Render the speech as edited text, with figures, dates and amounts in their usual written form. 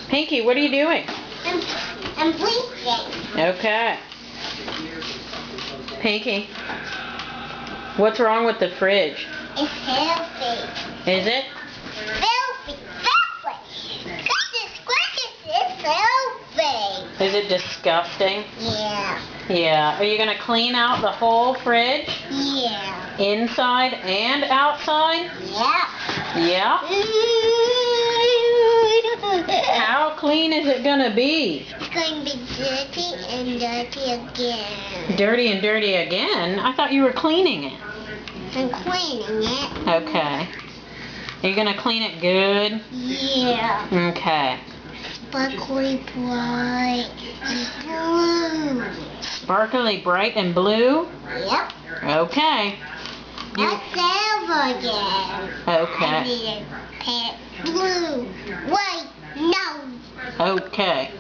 Pinky, what are you doing? I'm blinking. Okay. Pinky, what's wrong with the fridge? It's healthy. Is it? Filthy. Filthy. It's filthy. Is it disgusting? Yeah. Yeah. Are you going to clean out the whole fridge? Yeah. Inside and outside? Yeah. Yeah? How clean is it going to be? It's going to be dirty and dirty again. Dirty and dirty again? I thought you were cleaning it. I'm cleaning it. Okay. Are you going to clean it good? Yeah. Okay. Sparkly bright and blue. Sparkly bright and blue? Yep. Okay. Let's silver again. I Okay. need a pet blue. Wait, no. Okay.